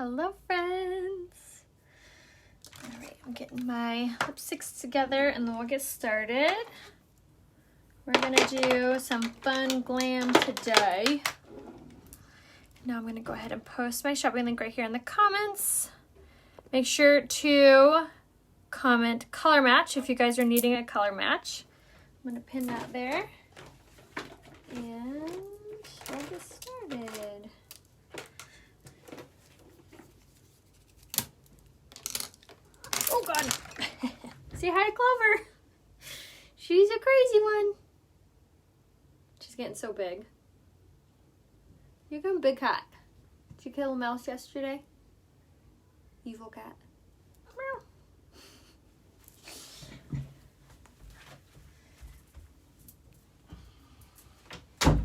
Hello friends! Alright, I'm getting my lipsticks together and then we'll get started. We're gonna do some fun glam today. Now I'm gonna go ahead and post my shopping link right here in the comments. Make sure to comment color match if you guys are needing a color match. I'm gonna pin that there. And we'll get started. Oh God! Say hi to Clover. She's a crazy one. She's getting so big. You're going big cat. Did you kill a mouse yesterday? Evil cat. Meow.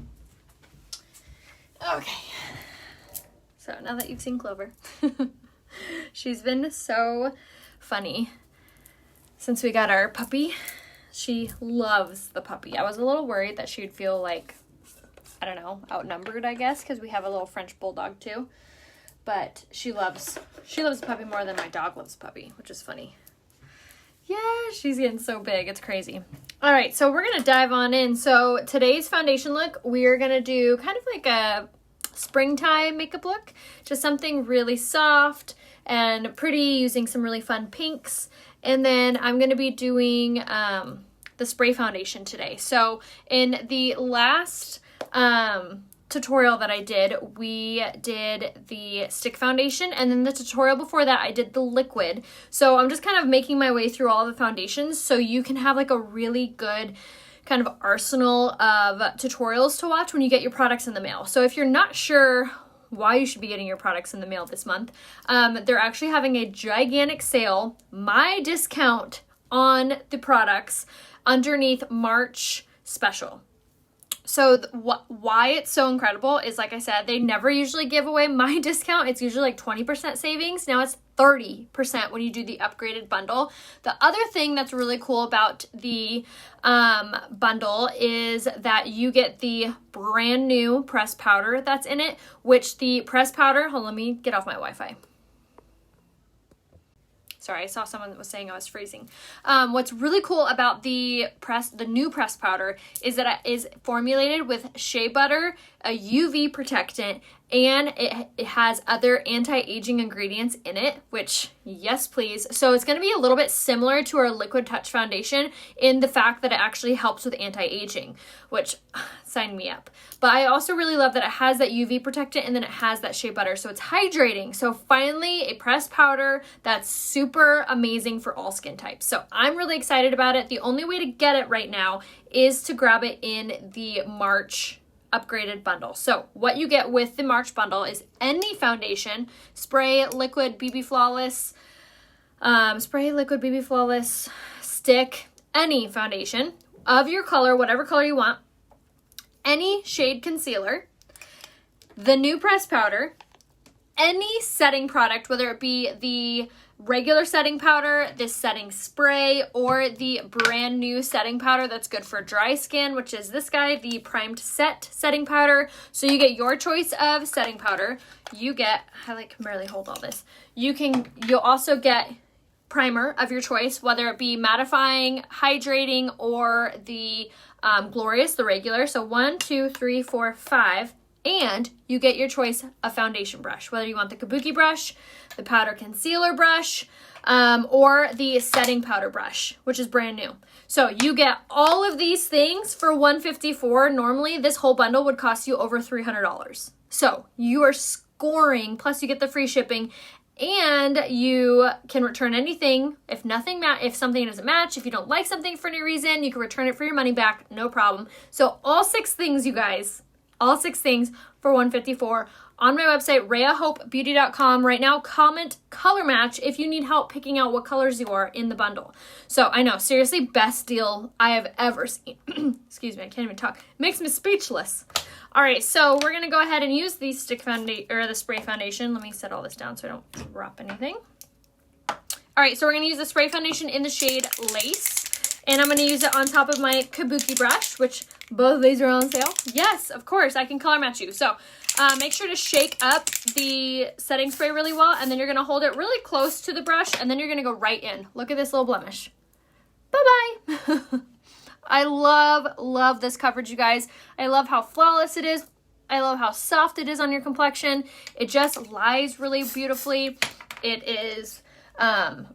Okay. So now that you've seen Clover, she's been so funny since we got our puppy. She loves the puppy. I was a little worried that she would feel like, I don't know, outnumbered, I guess, because we have a little French bulldog too. But she loves the puppy more than my dog loves the puppy, which is funny. Yeah, she's getting so big. It's crazy. All right, so we're going to dive on in. So today's foundation look, we're going to do kind of like a springtime makeup look. Just something really soft and pretty, using some really fun pinks. And then I'm going to be doing the spray foundation today. So in the last tutorial that I did, we did the stick foundation, and then the tutorial before that I did the liquid. So I'm just kind of making my way through all the foundations so you can have like a really good kind of arsenal of tutorials to watch when you get your products in the mail. So if you're not sure why you should be getting your products in the mail this month, they're actually having a gigantic sale, my discount on the products underneath March special. So why it's so incredible is, like I said, they never usually give away my discount. It's usually like 20% savings. Now it's 30% when you do the upgraded bundle. The other thing that's really cool about the bundle is that you get the brand new pressed powder that's in it, which the pressed powder, hold on, let me get off my Wi-Fi. Sorry, I saw someone that was saying I was freezing. What's really cool about the new pressed powder is that it is formulated with shea butter, a UV protectant, and it has other anti-aging ingredients in it, which, yes please. So it's going to be a little bit similar to our Liquid Touch foundation in the fact that it actually helps with anti-aging, which, sign me up. But I also really love that it has that UV protectant and then it has that shea butter, so it's hydrating. So finally, a pressed powder that's super amazing for all skin types. So I'm really excited about it. The only way to get it right now is to grab it in the March upgraded bundle. So what you get with the March bundle is any foundation, spray, liquid, BB flawless, stick, any foundation of your color, whatever color you want, any shade concealer, the new pressed powder, any setting product, whether it be the regular setting powder, this setting spray, or the brand new setting powder that's good for dry skin, which is this guy, the Primed Set setting powder. So you get your choice of setting powder. You get, I like barely hold all this. You'll also get primer of your choice, whether it be mattifying, hydrating, or the Glorious, the regular. So 1, 2, 3, 4, 5. And you get your choice of foundation brush, whether you want the kabuki brush, the powder concealer brush, or the setting powder brush, which is brand new. So you get all of these things for $154. Normally, this whole bundle would cost you over $300. So you are scoring, plus you get the free shipping, and you can return anything. If something doesn't match, if you don't like something for any reason, you can return it for your money back, no problem. So all 6 things, you guys, all 6 things for $154 on my website, RheaHopeBeauty.com. Right now, comment color match if you need help picking out what colors you are in the bundle. So I know, seriously, best deal I have ever seen. Excuse me, I can't even talk. Makes me speechless. All right, so we're gonna go ahead and use the stick foundation or the spray foundation. Let me set all this down so I don't drop anything. All right, so we're gonna use the spray foundation in the shade Lace. And I'm going to use it on top of my kabuki brush, which both of these are on sale. Yes, of course, I can color match you. So Make sure to shake up the setting spray really well, and then you're going to hold it really close to the brush, and then you're going to go right in. Look at this little blemish. Bye-bye. I love this coverage, you guys. I love how flawless it is. I love how soft it is on your complexion. It just lies really beautifully. It is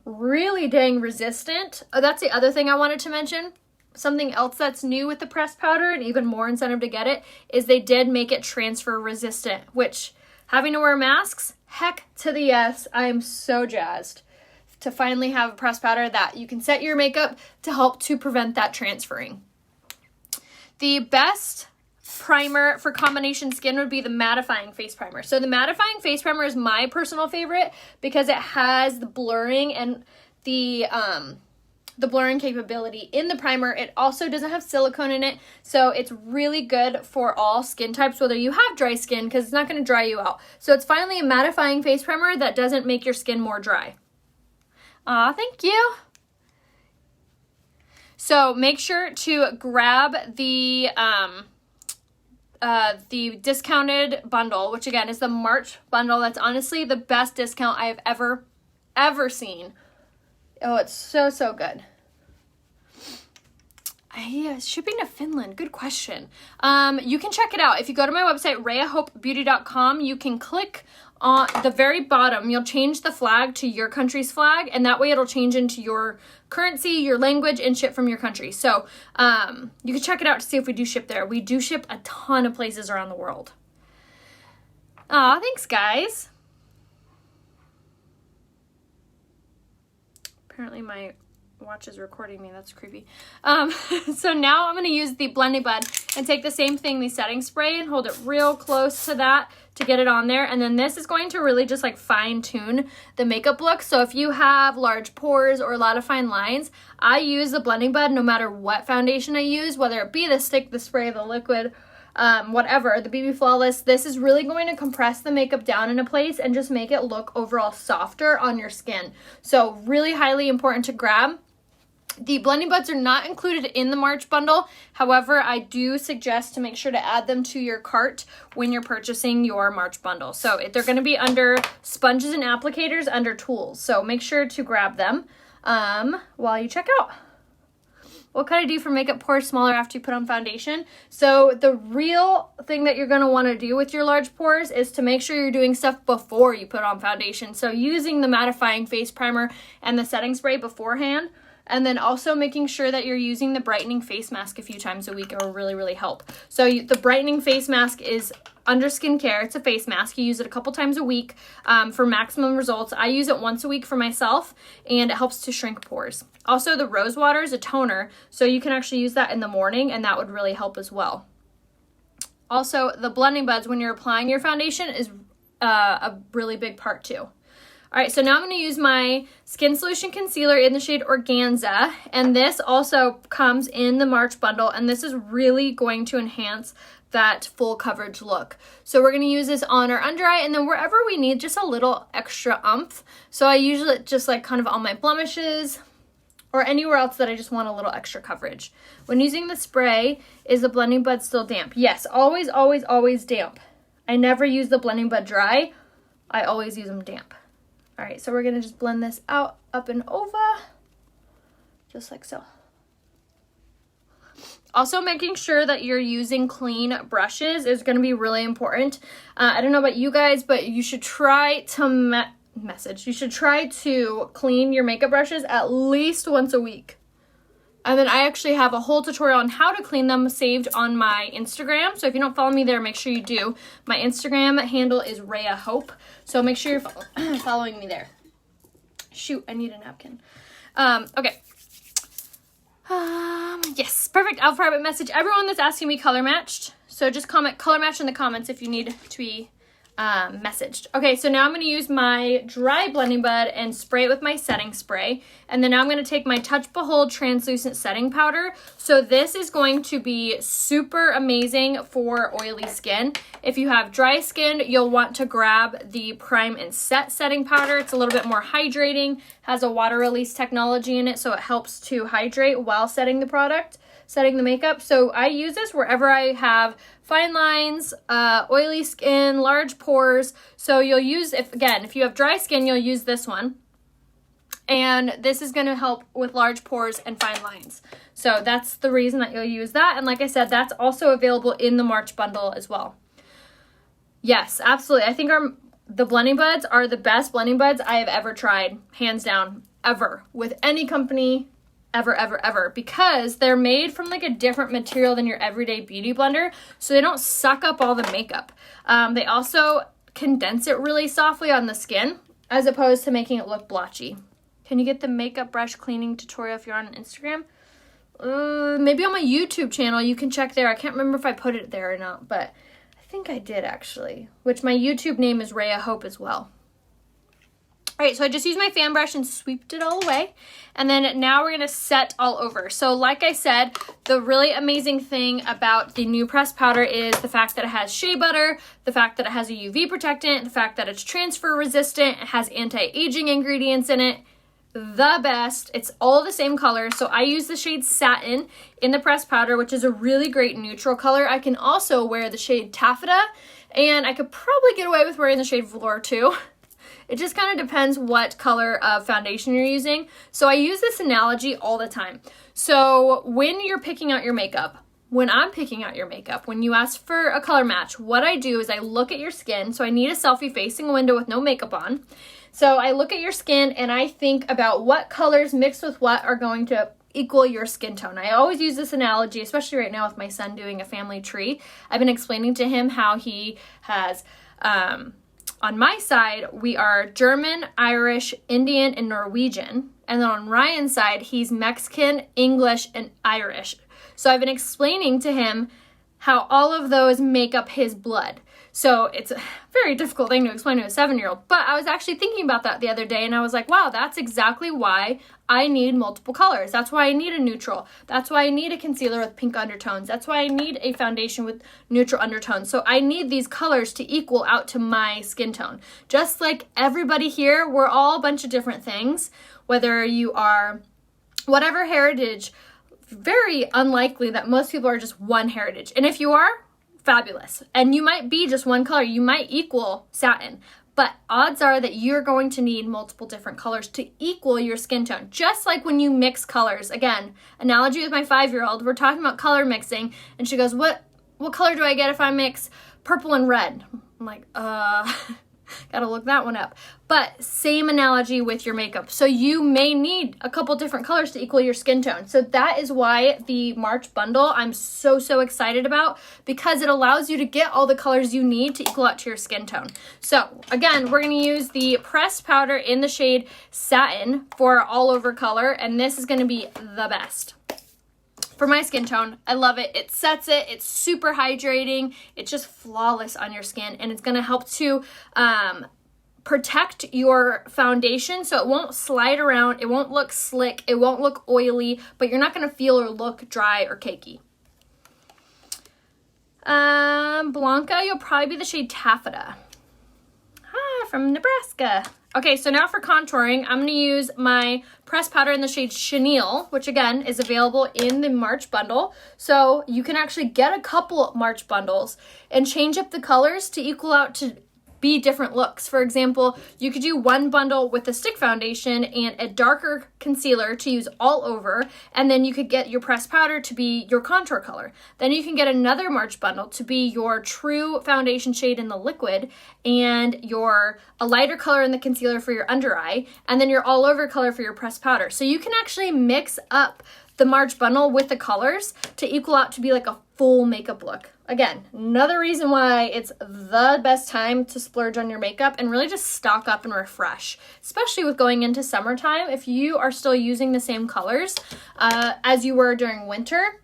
really dang resistant. Oh, that's the other thing I wanted to mention. Something else that's new with the pressed powder, and even more incentive to get it, is they did make it transfer resistant, which, having to wear masks, heck to the yes. I am so jazzed to finally have a pressed powder that you can set your makeup to help to prevent that transferring. The best primer for combination skin would be the Mattifying face primer. So the Mattifying face primer is my personal favorite because it has the blurring and the blurring capability in the primer. It also doesn't have silicone in it, so it's really good for all skin types, whether you have dry skin, because it's not going to dry you out. So it's finally a mattifying face primer that doesn't make your skin more dry. Aw, thank you. So make sure to grab the discounted bundle, which again is the March bundle. That's honestly the best discount I have ever seen. Oh, it's so good. Shipping to Finland, good question. You can check it out. If you go to my website, RheaHopeBeauty.com, you can click on the very bottom. You'll change the flag to your country's flag, and that way it'll change into your currency, your language, and ship from your country. So you can check it out to see if we do ship there. We do ship a ton of places around the world. Aw, thanks, guys. Apparently my watch is recording me. That's creepy. So now I'm going to use the blending bud and take the same thing, the setting spray, and hold it real close to that to get it on there. And then this is going to really just like fine tune the makeup look. So if you have large pores or a lot of fine lines, I use the blending bud no matter what foundation I use, whether it be the stick, the spray, the liquid, whatever, the BB Flawless. This is really going to compress the makeup down into place and just make it look overall softer on your skin. So really highly important to grab. The blending buds are not included in the March bundle. However, I do suggest to make sure to add them to your cart when you're purchasing your March bundle. So they're going to be under sponges and applicators under tools. So make sure to grab them while you check out. What can I do for makeup pores smaller after you put on foundation? So the real thing that you're going to want to do with your large pores is to make sure you're doing stuff before you put on foundation. So using the mattifying face primer and the setting spray beforehand, and then also making sure that you're using the brightening face mask a few times a week will really, really help. So the brightening face mask is under skincare. It's a face mask. You use it a couple times a week for maximum results. I use it once a week for myself, and it helps to shrink pores. Also, the rose water is a toner, so you can actually use that in the morning, and that would really help as well. Also, the blending buds when you're applying your foundation is a really big part too. All right, so now I'm going to use my Skin Solution Concealer in the shade Organza, and this also comes in the March bundle, and this is really going to enhance that full coverage look. So we're going to use this on our under eye, and then wherever we need just a little extra oomph. So I usually just like kind of on my blemishes or anywhere else that I just want a little extra coverage. When using the spray, is the blending bud still damp? Yes, always, always, always damp. I never use the blending bud dry. I always use them damp. All right, so we're gonna just blend this out, up and over, just like so. Also, making sure that you're using clean brushes is gonna be really important. I don't know about you guys, but you should try to you should try to clean your makeup brushes at least once a week. And then I actually have a whole tutorial on how to clean them saved on my Instagram. So if you don't follow me there, make sure you do. My Instagram handle is Rhea Hope. So make sure you're following me there. Shoot, I need a napkin. Okay. Yes, perfect. Alphabet message. Everyone that's asking me color matched. So just comment color match in the comments if you need to be messaged. Okay, so now I'm going to use my dry blending bud and spray it with my setting spray. And then now I'm going to take my Touch Behold translucent setting powder. So this is going to be super amazing for oily skin. If you have dry skin, you'll want to grab the Prime and Set setting powder. It's a little bit more hydrating, has a water release technology in it, so it helps to hydrate while setting the product, setting the makeup. So I use this wherever I have fine lines, oily skin, large pores. So you'll use, if you have dry skin, you'll use this one. And this is going to help with large pores and fine lines. So that's the reason that you'll use that. And like I said, that's also available in the March bundle as well. Yes, absolutely. I think the blending buds are the best blending buds I have ever tried, hands down, ever, with any company, ever, because they're made from like a different material than your everyday beauty blender, so they don't suck up all the makeup. They also condense it really softly on the skin, as opposed to making it look blotchy. Can you get the makeup brush cleaning tutorial if you're on Instagram? Maybe on my YouTube channel, you can check there. I can't remember if I put it there or not, but I think I did actually, which my YouTube name is Rhea Hope as well. All right, so I just used my fan brush and sweeped it all away. And then now we're gonna set all over. So like I said, the really amazing thing about the new pressed powder is the fact that it has shea butter, the fact that it has a UV protectant, the fact that it's transfer resistant, it has anti-aging ingredients in it. The best. It's all the same color. So I use the shade Satin in the pressed powder, which is a really great neutral color. I can also wear the shade Taffeta, and I could probably get away with wearing the shade Velour too. It just kind of depends what color of foundation you're using. So I use this analogy all the time. So when you're picking out your makeup, when I'm picking out your makeup, when you ask for a color match, what I do is I look at your skin. So I need a selfie facing a window with no makeup on. So I look at your skin and I think about what colors mixed with what are going to equal your skin tone. I always use this analogy, especially right now with my son doing a family tree. I've been explaining to him how he has, on my side, we are German, Irish, Indian, and Norwegian. And then on Ryan's side, he's Mexican, English, and Irish. So I've been explaining to him how all of those make up his blood. So it's a very difficult thing to explain to a 7-year-old. But I was actually thinking about that the other day, and I was like, wow, that's exactly why I need multiple colors. That's why I need a neutral. That's why I need a concealer with pink undertones. That's why I need a foundation with neutral undertones. So I need these colors to equal out to my skin tone. Just like everybody here, we're all a bunch of different things. Whether you are whatever heritage, very unlikely that most people are just one heritage. And if you are, fabulous. And you might be just one color. You might equal Satin. But odds are that you're going to need multiple different colors to equal your skin tone. Just like when you mix colors. Again, analogy with my 5-year-old. We're talking about color mixing. And she goes, what color do I get if I mix purple and red? I'm like, gotta look that one up. But same analogy with your makeup. So you may need a couple different colors to equal your skin tone. So that is why the March bundle I'm so excited about, because it allows you to get all the colors you need to equal out to your skin tone. So again, we're gonna use the pressed powder in the shade Satin for all over color, and this is gonna be the best for my skin tone. I love it. It sets it. It's super hydrating. It's just flawless on your skin, and it's going to help to protect your foundation so it won't slide around. It won't look slick. It won't look oily, but you're not going to feel or look dry or cakey. Blanca, you'll probably be the shade Taffeta. From Nebraska. Okay, so now for contouring, I'm going to use my pressed powder in the shade Chenille, which again is available in the March bundle. So you can actually get a couple March bundles and change up the colors to equal out to be different looks. For example, you could do one bundle with a stick foundation and a darker concealer to use all over, and then you could get your pressed powder to be your contour color. Then you can get another March bundle to be your true foundation shade in the liquid, and a lighter color in the concealer for your under eye, and then your all over color for your pressed powder. So you can actually mix up the March bundle with the colors to equal out to be like a full makeup look. Again, another reason why it's the best time to splurge on your makeup and really just stock up and refresh, especially with going into summertime. If you are still using the same colors as you were during winter,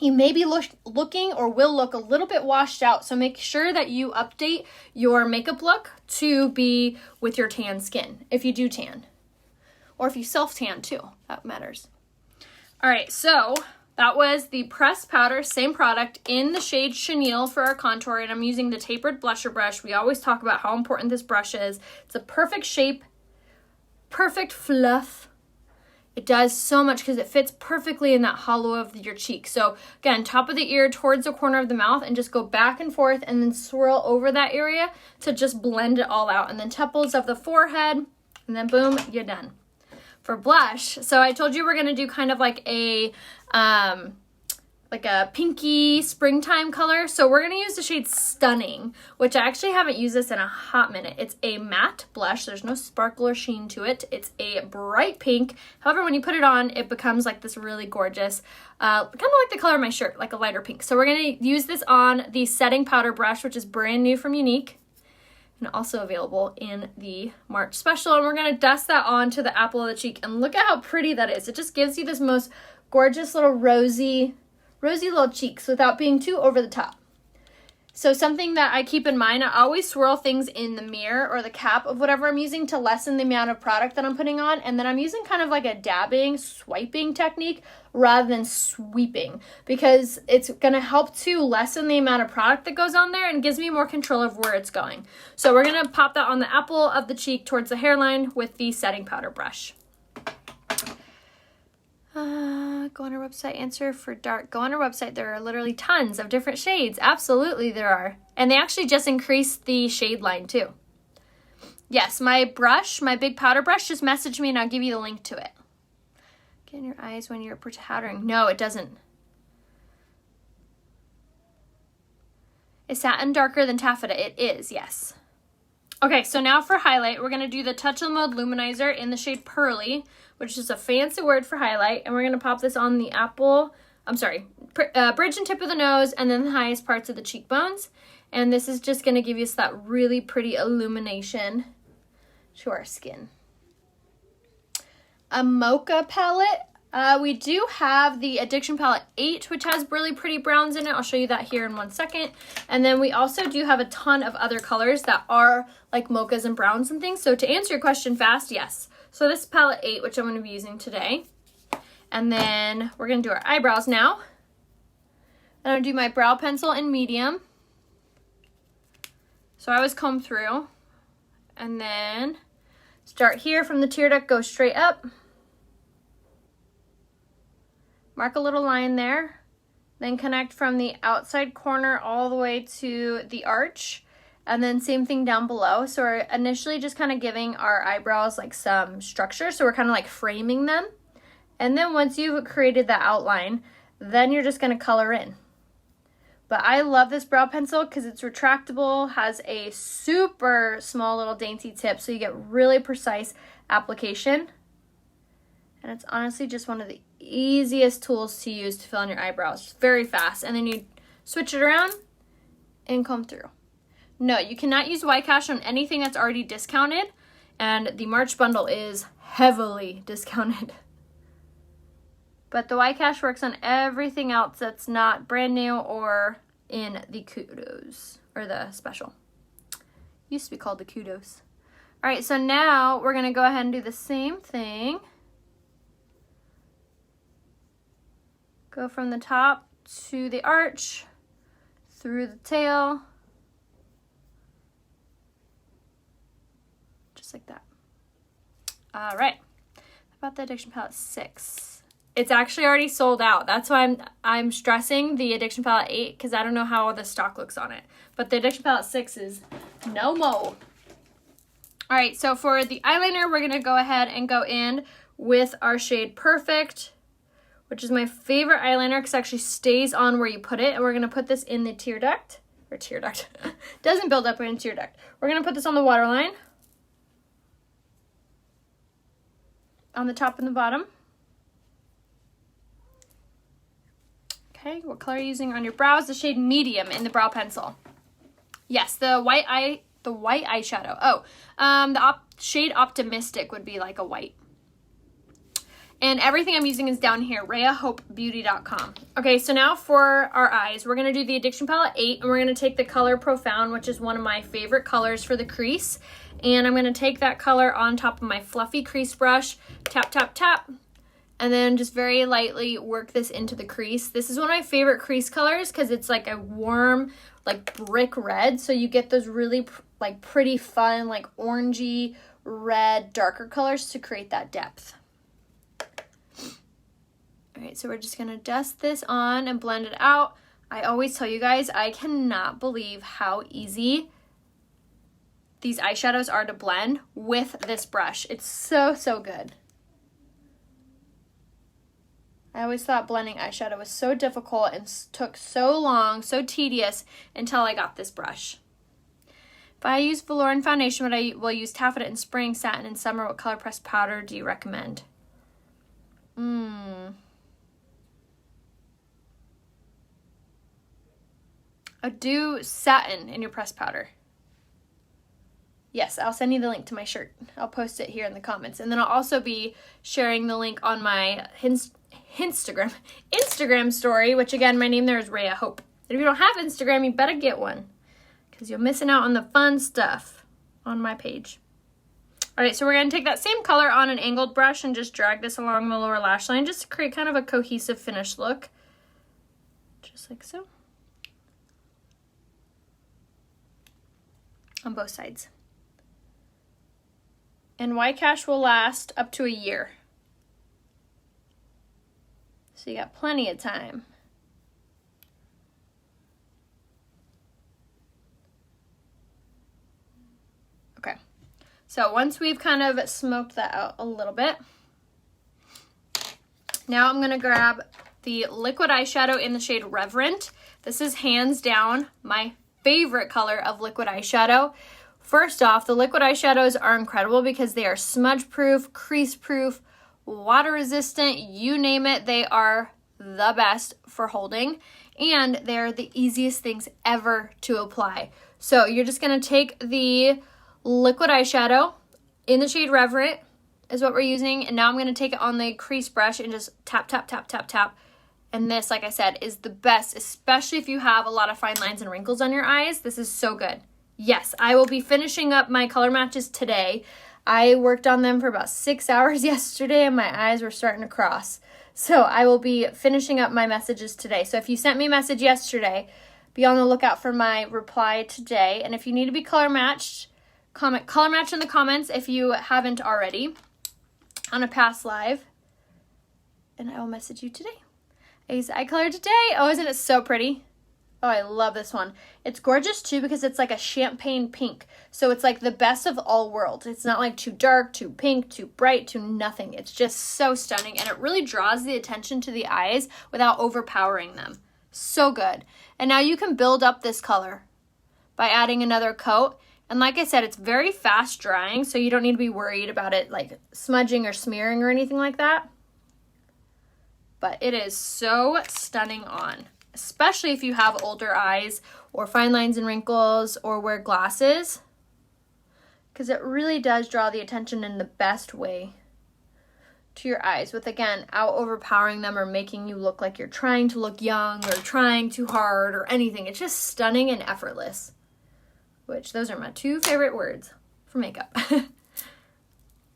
you may be looking or will look a little bit washed out. So make sure that you update your makeup look to be with your tan skin, if you do tan. Or if you self-tan too, that matters. All right, so that was the pressed powder, same product, in the shade Chenille for our contour, and I'm using the tapered blusher brush. We always talk about how important this brush is. It's a perfect shape, perfect fluff. It does so much because it fits perfectly in that hollow of your cheek. So again, top of the ear towards the corner of the mouth, and just go back and forth and then swirl over that area to just blend it all out. And then temples of the forehead, and then boom, you're done. For blush, so I told you we're gonna do kind of like a pinky springtime color. So we're gonna use the shade Stunning, which I actually haven't used this in a hot minute. It's a matte blush. There's no sparkle or sheen to it. It's a bright pink. However, when you put it on, it becomes like this really gorgeous, kind of like the color of my shirt, like a lighter pink. So we're gonna use this on the setting powder brush, which is brand new from Unique, and also available in the March special. And we're gonna dust that onto the apple of the cheek, and look at how pretty that is. It just gives you this most gorgeous little rosy little cheeks without being too over the top. So something that I keep in mind, I always swirl things in the mirror or the cap of whatever I'm using to lessen the amount of product that I'm putting on. And then I'm using kind of like a dabbing, swiping technique rather than sweeping, because it's going to help to lessen the amount of product that goes on there and gives me more control of where it's going. So we're going to pop that on the apple of the cheek towards the hairline with the setting powder brush. Go on our website, answer for dark. Go on our website. There are literally tons of different shades. Absolutely there are. And they actually just increased the shade line too. Yes, my brush, my big powder brush, just message me and I'll give you the link to it. Get in your eyes when you're powdering. No, it doesn't. Is satin darker than taffeta? It is, yes. Okay, so now for highlight, we're going to do the Touch of Mode Luminizer in the shade Pearly, which is a fancy word for highlight. And we're going to pop this on the bridge and tip of the nose, and then the highest parts of the cheekbones. And this is just going to give us that really pretty illumination to our skin. A mocha palette. We do have the Addiction Palette 8, which has really pretty browns in it. I'll show you that here in 1 second. And then we also do have a ton of other colors that are like mochas and browns and things. So to answer your question fast, yes. So this is palette 8, which I'm going to be using today. And then we're going to do our eyebrows now. I'm going to do my brow pencil in medium. So I always comb through. And then start here from the tear duct, go straight up. Mark a little line there, then connect from the outside corner all the way to the arch, and then same thing down below. So we're initially just kind of giving our eyebrows like some structure, so we're kind of like framing them. And then once you've created that outline, then you're just going to color in. But I love this brow pencil because it's retractable, has a super small little dainty tip, so you get really precise application. And it's honestly just one of the easiest tools to use to fill in your eyebrows. It's very fast. And then you switch it around and comb through. No, you cannot use White Cash on anything that's already discounted. And the March bundle is heavily discounted. But the White Cash works on everything else that's not brand new or in the Kudos or the special. Used to be called the Kudos. All right, so now we're going to go ahead and do the same thing. Go from the top to the arch, through the tail, just like that. All right, how about the Addiction Palette 6? It's actually already sold out. That's why I'm stressing the Addiction Palette 8, because I don't know how the stock looks on it. But the Addiction Palette 6 is no mo. All right, so for the eyeliner, we're gonna go ahead and go in with our shade Perfect, which is my favorite eyeliner because it actually stays on where you put it. And we're going to put this in the tear duct. Doesn't build up in tear duct. We're going to put this on the waterline. On the top and the bottom. Okay, what color are you using on your brows? The shade Medium in the brow pencil. Yes, the white eyeshadow. Oh, the shade Optimistic would be like a white. And everything I'm using is down here, RheaHopeBeauty.com. Okay, so now for our eyes, we're going to do the Addiction Palette 8, and we're going to take the color Profound, which is one of my favorite colors for the crease. And I'm going to take that color on top of my fluffy crease brush, tap, tap, tap, and then just very lightly work this into the crease. This is one of my favorite crease colors because it's like a warm, like brick red. So you get those really like pretty fun, like orangey, red, darker colors to create that depth. All right, so we're just gonna dust this on and blend it out. I always tell you guys, I cannot believe how easy these eyeshadows are to blend with this brush. It's so, so good. I always thought blending eyeshadow was so difficult and took so long, so tedious until I got this brush. If I use velour and foundation, but I will use taffeta in spring, satin in summer, what color pressed powder do you recommend? Do satin in your pressed powder. Yes, I'll send you the link to my shirt. I'll post it here in the comments. And then I'll also be sharing the link on my Instagram story, which again, my name there is Rhea Hope. And if you don't have Instagram, you better get one because you're missing out on the fun stuff on my page. All right, so we're going to take that same color on an angled brush and just drag this along the lower lash line just to create kind of a cohesive finished look. Just like so. On both sides. And White Cash will last up to a year. So you got plenty of time. Okay. So once we've kind of smoked that out a little bit, now I'm going to grab the liquid eyeshadow in the shade Reverent. This is hands down my favorite color of liquid eyeshadow. First off, the liquid eyeshadows are incredible because they are smudge proof, crease proof, water resistant, you name it, they are the best for holding, and they're the easiest things ever to apply. So you're just going to take the liquid eyeshadow in the shade Reverent is what we're using, and now I'm going to take it on the crease brush and just tap, tap, tap, tap, tap. And this, like I said, is the best, especially if you have a lot of fine lines and wrinkles on your eyes. This is so good. Yes, I will be finishing up my color matches today. I worked on them for about 6 hours yesterday and my eyes were starting to cross. So I will be finishing up my messages today. So if you sent me a message yesterday, be on the lookout for my reply today. And if you need to be color matched, comment color match in the comments if you haven't already on a past live. And I will message you today. I used eye color today. Oh, isn't it so pretty? Oh, I love this one. It's gorgeous too because it's like a champagne pink. So it's like the best of all worlds. It's not like too dark, too pink, too bright, too nothing. It's just so stunning and it really draws the attention to the eyes without overpowering them. So good. And now you can build up this color by adding another coat. And like I said, it's very fast drying, so you don't need to be worried about it like smudging or smearing or anything like that. But it is so stunning on, especially if you have older eyes or fine lines and wrinkles or wear glasses, because it really does draw the attention in the best way to your eyes without overpowering them or making you look like you're trying to look young or trying too hard or anything. It's just stunning and effortless, which those are my two favorite words for makeup.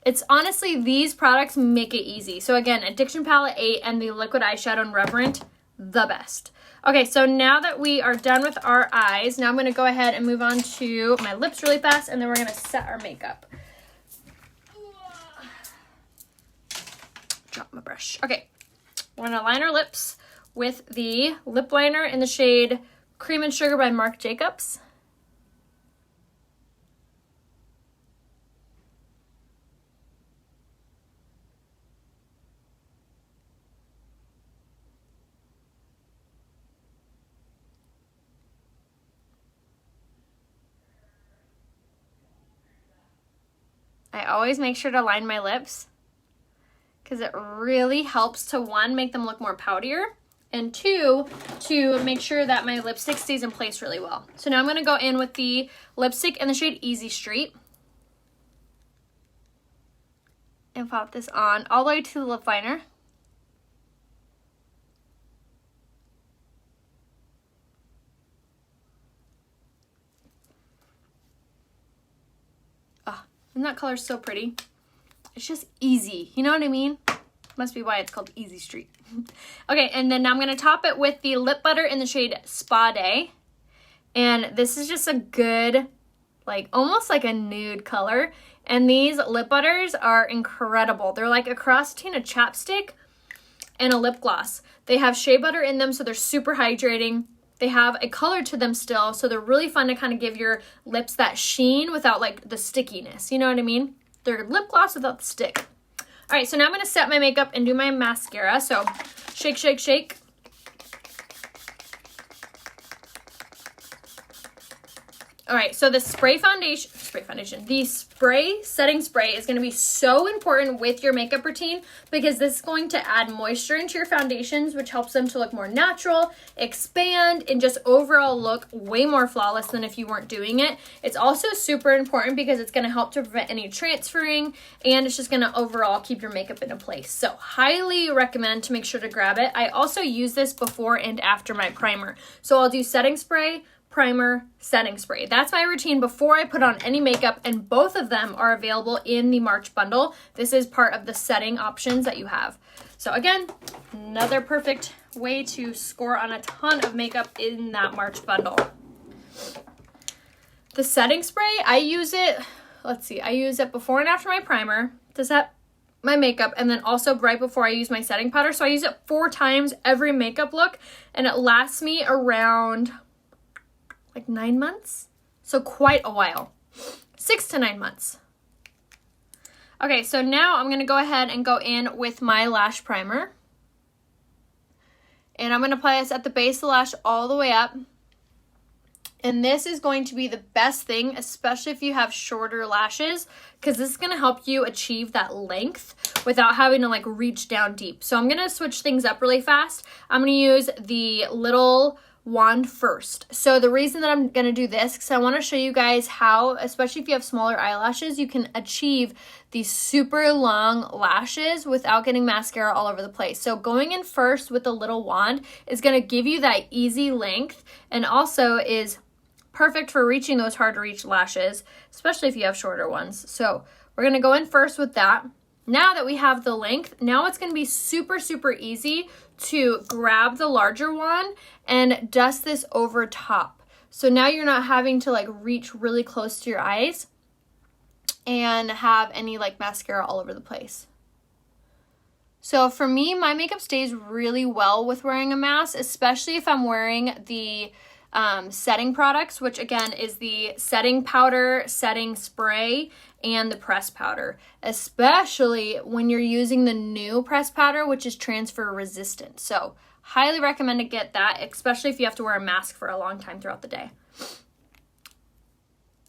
It's honestly, these products make it easy. So again, Addiction Palette 8 and the liquid eyeshadow in Reverent, the best. Okay, so now that we are done with our eyes, now I'm going to go ahead and move on to my lips really fast, and then we're going to set our makeup. Drop my brush. Okay, we're going to line our lips with the lip liner in the shade Cream and Sugar by Marc Jacobs. I always make sure to line my lips because it really helps to, one, make them look more poutier, and two, to make sure that my lipstick stays in place really well. So now I'm going to go in with the lipstick in the shade Easy Street and pop this on all the way to the lip liner. Isn't that color so pretty? It's just easy. You know what I mean? Must be why it's called Easy Street. Okay, and then now I'm going to top it with the lip butter in the shade Spa Day. And this is just a good, like, almost like a nude color. And these lip butters are incredible. They're like a cross between a chapstick and a lip gloss. They have shea butter in them, so they're super hydrating. They have a color to them still, so they're really fun to kind of give your lips that sheen without like the stickiness. You know what I mean? They're lip gloss without the stick. All right, so now I'm going to set my makeup and do my mascara. So shake, shake, shake. All right, so the spray setting spray is going to be so important with your makeup routine because this is going to add moisture into your foundations, which helps them to look more natural, expand, and just overall look way more flawless than if you weren't doing it. It's also super important because it's going to help to prevent any transferring, and it's just going to overall keep your makeup in place. So highly recommend to make sure to grab it. I also use this before and after my primer. So I'll do setting spray, primer, setting spray. That's my routine before I put on any makeup, and both of them are available in the March bundle. This is part of the setting options that you have. So again, another perfect way to score on a ton of makeup in that March bundle. The setting spray, I use it before and after my primer to set my makeup, and then also right before I use my setting powder. So I use it 4 times every makeup look, and it lasts me around like 9 months. So quite a while. 6 to 9 months. Okay, so now I'm going to go ahead and go in with my lash primer. And I'm going to apply this at the base of the lash all the way up. And this is going to be the best thing, especially if you have shorter lashes, because this is going to help you achieve that length without having to like reach down deep. So I'm going to switch things up really fast. I'm going to use the little wand first. So the reason that I'm going to do this, because I want to show you guys how, especially if you have smaller eyelashes, you can achieve these super long lashes without getting mascara all over the place. So going in first with the little wand is going to give you that easy length, and also is perfect for reaching those hard to reach lashes, especially if you have shorter ones. So we're going to go in first with that. Now that we have the length, now it's going to be super, super easy to grab the larger one and dust this over top. So now you're not having to like reach really close to your eyes and have any like mascara all over the place. So for me, my makeup stays really well with wearing a mask, especially if I'm wearing the setting products, which again is the setting powder, setting spray, and the press powder, especially when you're using the new press powder, which is transfer resistant. So highly recommend to get that, especially if you have to wear a mask for a long time throughout the day.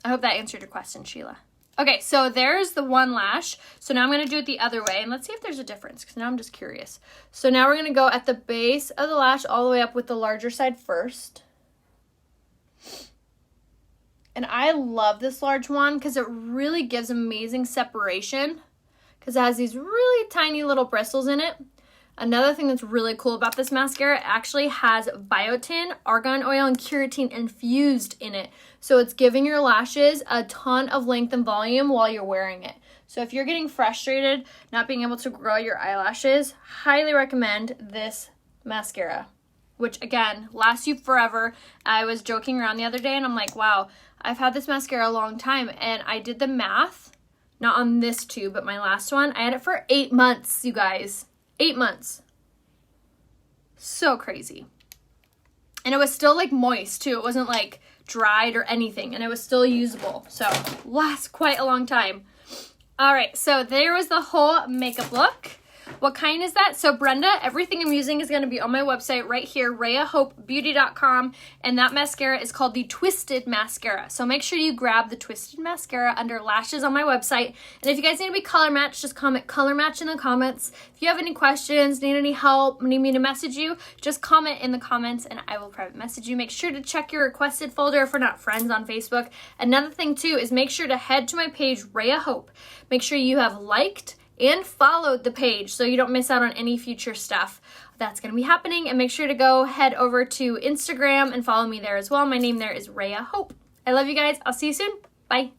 I hope that answered your question, Sheila. Okay, so there's the one lash. So now I'm going to do it the other way, and let's see if there's a difference, because now I'm just curious. So now we're going to go at the base of the lash all the way up with the larger side first. And I love this large one because it really gives amazing separation because it has these really tiny little bristles in it. Another thing that's really cool about this mascara, it actually has biotin, argan oil, and keratin infused in it. So it's giving your lashes a ton of length and volume while you're wearing it. So if you're getting frustrated not being able to grow your eyelashes, highly recommend this mascara, which again, lasts you forever. I was joking around the other day and I'm like, wow, I've had this mascara a long time, and I did the math, not on this tube, but my last one. I had it for 8 months, you guys. 8 months. So crazy. And it was still like moist too. It wasn't like dried or anything, and it was still usable. So lasts quite a long time. All right, so there was the whole makeup look. What kind is that? So Brenda, everything I'm using is going to be on my website right here, RheaHopeBeauty.com, and that mascara is called the Twisted Mascara. So make sure you grab the Twisted Mascara under lashes on my website. And if you guys need to be color matched, just comment color match in the comments. If you have any questions, need any help, need me to message you, just comment in the comments and I will private message you. Make sure to check your requested folder if we're not friends on Facebook. Another thing too is make sure to head to my page, Rhea Hope. Make sure you have liked and followed the page so you don't miss out on any future stuff that's going to be happening. And make sure to go head over to Instagram and follow me there as well. My name there is Rhea Hope. I love you guys. I'll see you soon. Bye.